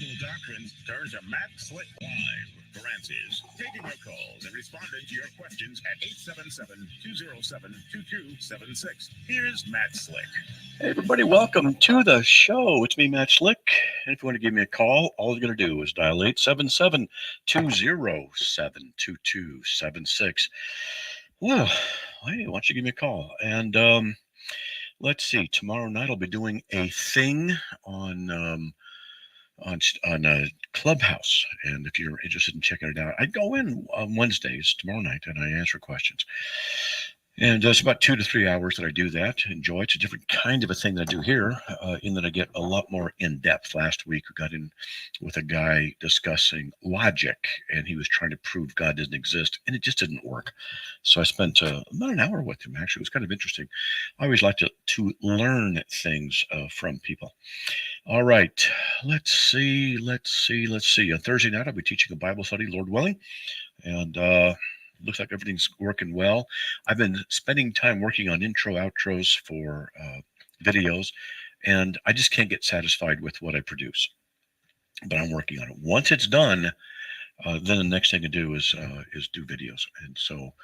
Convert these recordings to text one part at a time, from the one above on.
Biblical Doctrines turns to Matt Slick Live. Francis, taking your calls and responding to your questions at 877-207-2276. Here's Matt Slick. Hey everybody, welcome to the show. It's me, Matt Slick. And if you want to give me a call, all you got to do is dial 877-207-2276. Well, hey, why don't you give me a call? And let's see, tomorrow night I'll be doing a thing on Clubhouse, and if you're interested in checking it out, I go in on Wednesdays tomorrow night and I answer questions. And it's about 2 to 3 hours that I do that. Enjoy. It's a different kind of a thing that I do here, in that I get a lot more in depth. Last week, we got in with a guy discussing logic, and he was trying to prove God doesn't exist, and it just didn't work. So I spent about an hour with him. Actually, it was kind of interesting. I always like to learn things from people. All right, let's see. On Thursday night, I'll be teaching a Bible study, Lord willing, and looks like everything's working well. I've been spending time working on intro outros for videos, and I just can't get satisfied with what I produce. But I'm working on it. Once it's done, then the next thing to do is do videos. And so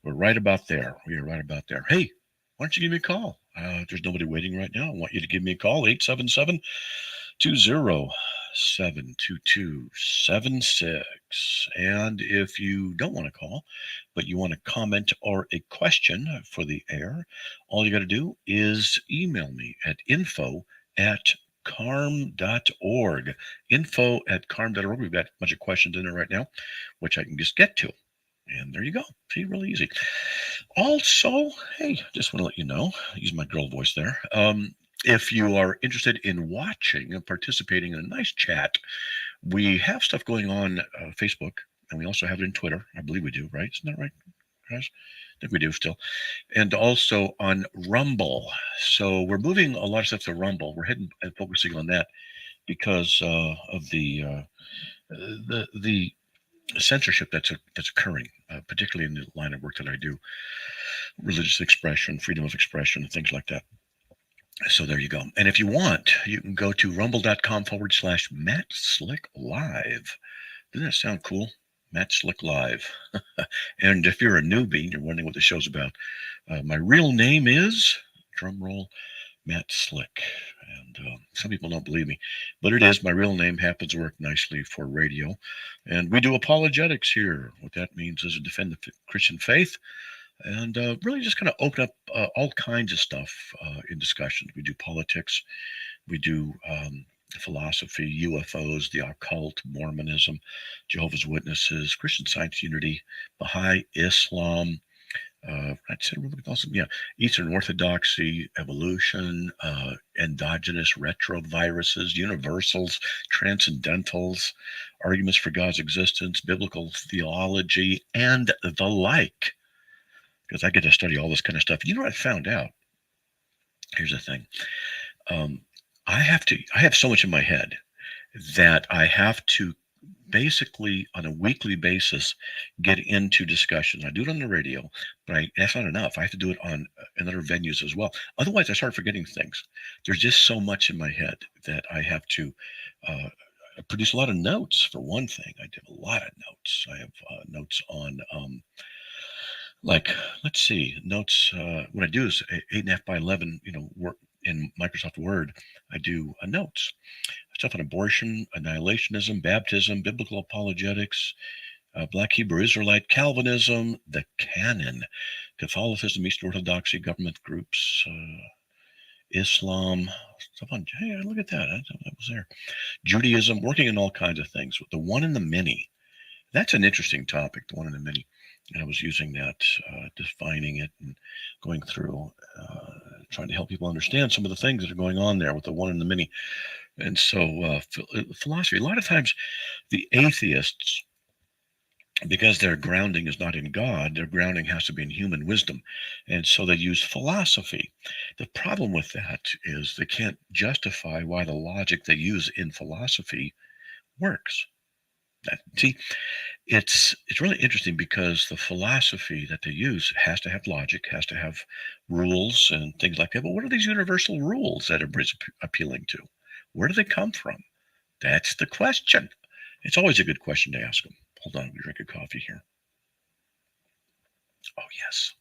we're right about there. We are right about there. Hey, why don't you give me a call? There's nobody waiting right now. I want you to give me a call, 877-207-2276. And if you don't want to call, but you want to comment or a question for the air, all you got to do is email me at info@carm.org. Info@carm.org. We've got a bunch of questions in there right now, which I can just get to. And there you go. See, really easy. Also, hey, just want to let you know, use my girl voice there. If you are interested in watching and participating in a nice chat, we have stuff going on Facebook, and we also have it in Twitter. I believe we do, right? Isn't that right, guys? I think we do still. And also on Rumble. So we're moving a lot of stuff to Rumble. We're heading and focusing on that because of the censorship that's occurring, particularly in the line of work that I do, religious expression, freedom of expression, things like that. So there you go. And if you want, you can go to rumble.com/Matt Slick Live. Doesn't that sound cool? Matt Slick Live. And if you're a newbie and you're wondering what the show's about, my real name is, drum roll, Matt Slick. And some people don't believe me, but it is. My real name happens to work nicely for radio. And we do apologetics here. What that means is to defend the Christian faith and really just kind of open up all kinds of stuff in discussions. We do politics. We do philosophy, UFOs, the occult, Mormonism, Jehovah's Witnesses, Christian Science Unity, Baha'i, Islam, I'd say awesome. Yeah, Eastern Orthodoxy, evolution, endogenous retroviruses, universals, transcendentals, arguments for God's existence, biblical theology, and the like. Because I get to study all this kind of stuff. You know what I found out? Here's the thing. I have so much in my head that I have to basically on a weekly basis get into discussions. I do it on the radio, but that's not enough. I have to do it in other venues as well. Otherwise, I start forgetting things. There's just so much in my head that I have to produce a lot of notes. For one thing, I did a lot of notes. I have notes on like, let's see, notes. What I do is 8.5 by 11, work in Microsoft Word. I do notes, stuff on abortion, annihilationism, baptism, biblical apologetics, Black Hebrew Israelite, Calvinism, the canon, Catholicism, Eastern Orthodoxy, government groups, Islam, stuff on, hey, look at that. That was there. Judaism, working in all kinds of things. The one in the many. That's an interesting topic, the one in the many. And I was using that, defining it and going through, trying to help people understand some of the things that are going on there with the one in the many. And so philosophy, a lot of times the atheists, because their grounding is not in God, their grounding has to be in human wisdom. And so they use philosophy. The problem with that is they can't justify why the logic they use in philosophy works. See, it's really interesting because the philosophy that they use has to have logic, has to have rules and things like that. But what are these universal rules that everybody's appealing to? Where do they come from? That's the question. It's always a good question to ask them. Hold on, we drink a coffee here. Oh, yes.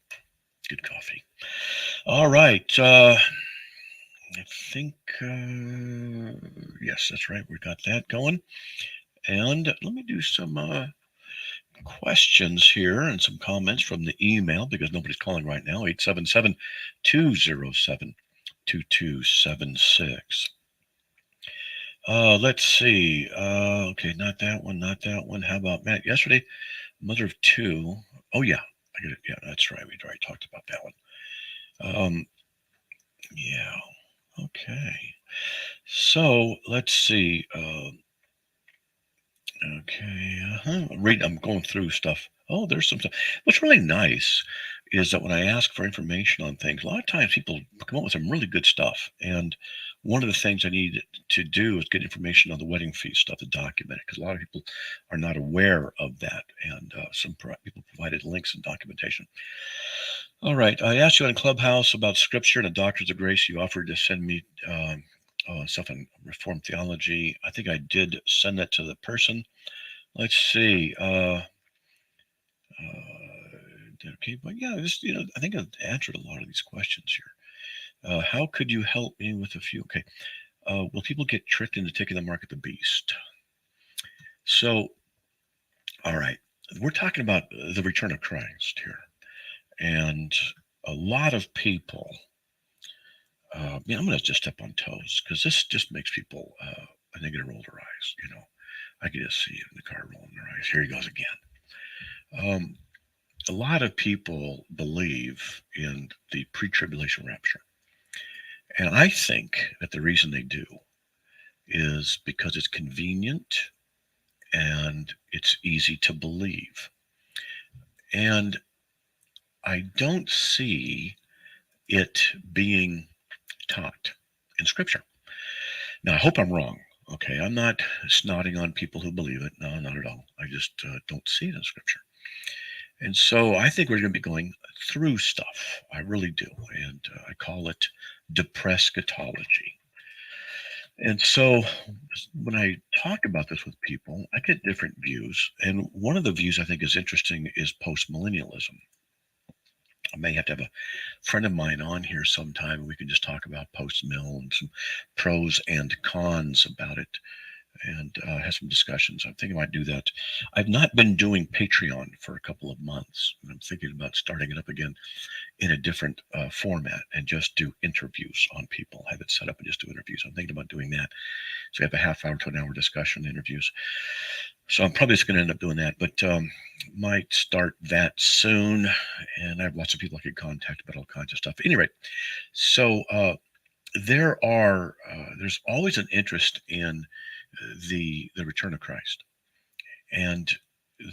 Good coffee. All right. I think, yes, that's right. We got that going. And let me do some questions here and some comments from the email because nobody's calling right now. 877 207 2276. Let's see. Okay, not that one, not that one. How about Matt? Yesterday, mother of two. Oh, yeah, I get it. Yeah, that's right. We already talked about that one. Yeah, okay. So let's see. Okay, I'm going through stuff. Oh, there's some stuff. What's really nice is that when I ask for information on things, a lot of times people come up with some really good stuff. And one of the things I need to do is get information on the wedding feast stuff to document it, because a lot of people are not aware of that. And people provided links and documentation. All right, I asked you on Clubhouse about Scripture and the Doctrines of Grace. You offered to send me stuff on Reformed theology. I think I did send that to the person. Let's see. Okay, but yeah, I think I've answered a lot of these questions here. How could you help me with a few? Okay. Will people get tricked into taking the mark of the beast? So, all right, we're talking about the return of Christ here, and a lot of people. I'm going to just step on toes because this just makes people. I think it roll their eyes. I can just see it in the car rolling their eyes. Here he goes again. A lot of people believe in the pre-tribulation rapture. And I think that the reason they do is because it's convenient and it's easy to believe. And I don't see it being taught in Scripture. Now, I hope I'm wrong. Okay, I'm not snotting on people who believe it. No, not at all. I just don't see it in Scripture. And so I think we're going to be going through stuff. I really do. And I call it depresschatology. And so when I talk about this with people, I get different views. And one of the views I think is interesting is postmillennialism. I may have to have a friend of mine on here sometime and we can just talk about post-mill and some pros and cons about it and have some discussions. I'm thinking I might do that. I've not been doing Patreon for a couple of months, and I'm thinking about starting it up again in a different format and just do interviews on people. Have it set up and just do interviews. I'm thinking about doing that. So we have a half hour to an hour discussion interviews. So I'm probably just going to end up doing that, but might start that soon. And I have lots of people I could contact about all kinds of stuff. At any rate, so there's always an interest in the return of Christ. And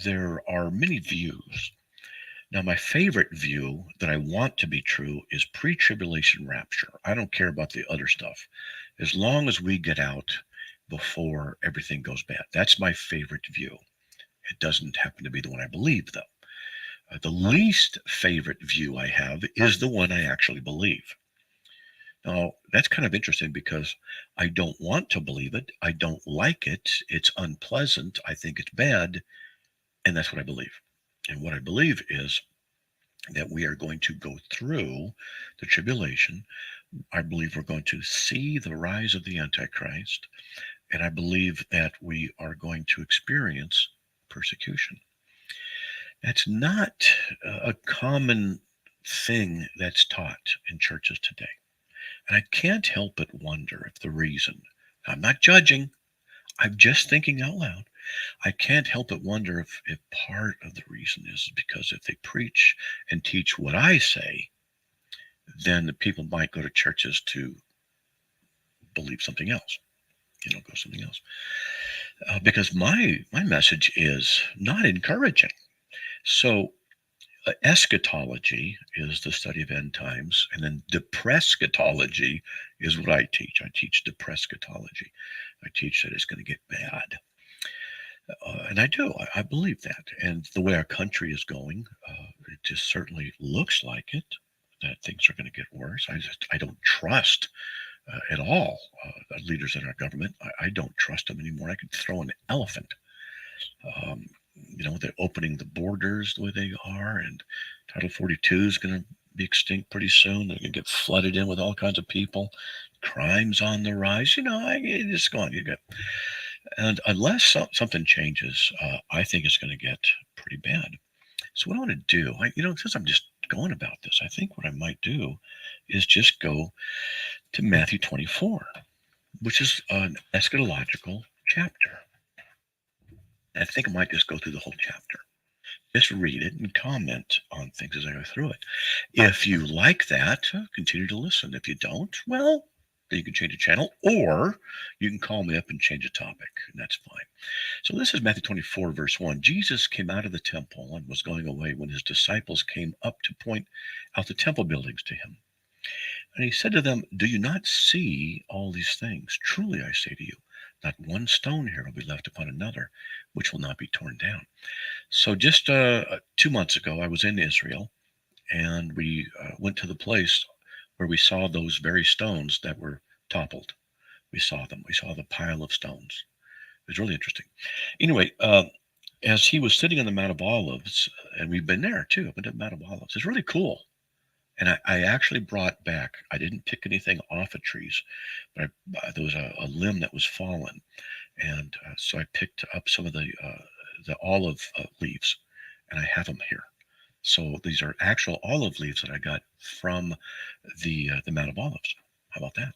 there are many views. Now, my favorite view that I want to be true is pre-tribulation rapture. I don't care about the other stuff. As long as we get out before everything goes bad. That's my favorite view. It doesn't happen to be the one I believe, though. The least favorite view I have is the one I actually believe. Now, that's kind of interesting because I don't want to believe it. I don't like it. It's unpleasant. I think it's bad. And that's what I believe. And what I believe is that we are going to go through the tribulation. I believe we're going to see the rise of the Antichrist. And I believe that we are going to experience persecution. That's not a common thing that's taught in churches today. And I can't help but wonder if the reason, I'm not judging, I'm just thinking out loud. I can't help but wonder if part of the reason is because if they preach and teach what I say, then the people might go to churches to believe something else, go something else. Because my message is not encouraging. So eschatology is the study of end times, and then depresschatology is what I teach. I teach depresschatology. I teach that it's going to get bad. And I do. I believe that. And the way our country is going, it just certainly looks like it, that things are going to get worse. I don't trust at all. Leaders in our government, I don't trust them anymore. I could throw an elephant. Um, they're opening the borders the way they are, and Title 42 is going to be extinct pretty soon. They're going to get flooded in with all kinds of people. Crime's on the rise. It's going. And unless something changes, I think it's going to get pretty bad. So what I want to do, since I'm just going about this, I think what I might do is just go to Matthew 24, which is an eschatological chapter. I think I might just go through the whole chapter. Just read it and comment on things as I go through it. If you like that, continue to listen. If you don't, well, then you can change the channel, or you can call me up and change the topic, and that's fine. So this is Matthew 24, verse 1. Jesus came out of the temple and was going away when his disciples came up to point out the temple buildings to him. And he said to them, "Do you not see all these things? Truly I say to you, not one stone here will be left upon another, which will not be torn down." So just 2 months ago, I was in Israel, and we went to the place where we saw those very stones that were toppled. We saw them. We saw the pile of stones. It was really interesting. Anyway, as he was sitting on the Mount of Olives, and we've been there too, but the Mount of Olives, it's really cool. And I actually brought back, I didn't pick anything off of trees, but there was a limb that was fallen. And so I picked up some of the olive leaves, and I have them here. So these are actual olive leaves that I got from the Mount of Olives. How about that?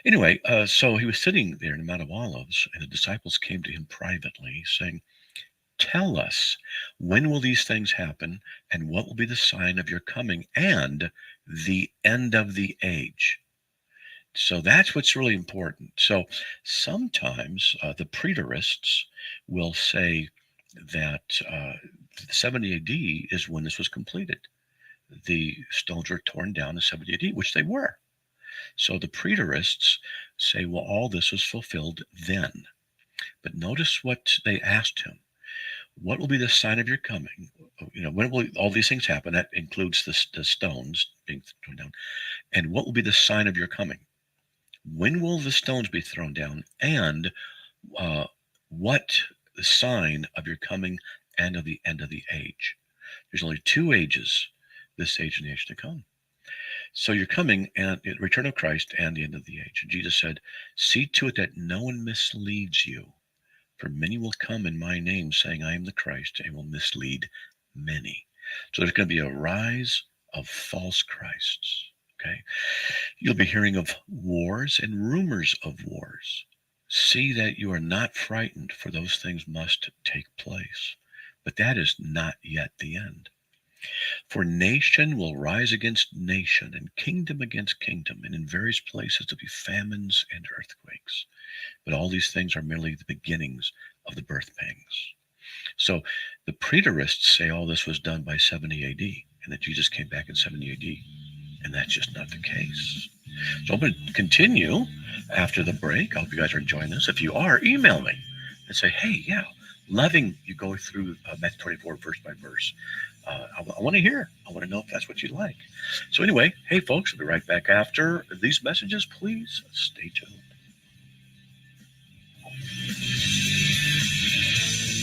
Anyway, so he was sitting there in the Mount of Olives, and the disciples came to him privately, saying, "Tell us, when will these things happen, and what will be the sign of your coming and the end of the age?" So that's what's really important. So sometimes the preterists will say that 70 AD is when this was completed. The stones were torn down in 70 AD, which they were. So the preterists say, well, all this was fulfilled then. But notice what they asked him. What will be the sign of your coming? When will all these things happen? That includes the stones being thrown down. And what will be the sign of your coming? When will the stones be thrown down? And what the sign of your coming and of the end of the age? There's only two ages, this age and the age to come. So you're coming and the return of Christ and the end of the age. And Jesus said, "See to it that no one misleads you. For many will come in my name, saying, I am the Christ, and will mislead many." So there's going to be a rise of false Christs. Okay. You'll be hearing of wars and rumors of wars. See that you are not frightened, for those things must take place. But that is not yet the end. For nation will rise against nation, and kingdom against kingdom, and in various places there'll be famines and earthquakes. But all these things are merely the beginnings of the birth pangs. So the preterists say all this was done by 70 AD, and that Jesus came back in 70 AD, and that's just not the case. So I'm going to continue after the break. I hope you guys are enjoying this. If you are, email me and say, hey, yeah, loving you go through Matthew 24 verse by verse. I want to hear. I want to know if that's what you like. So anyway, hey, folks, I'll be right back after these messages. Please stay tuned.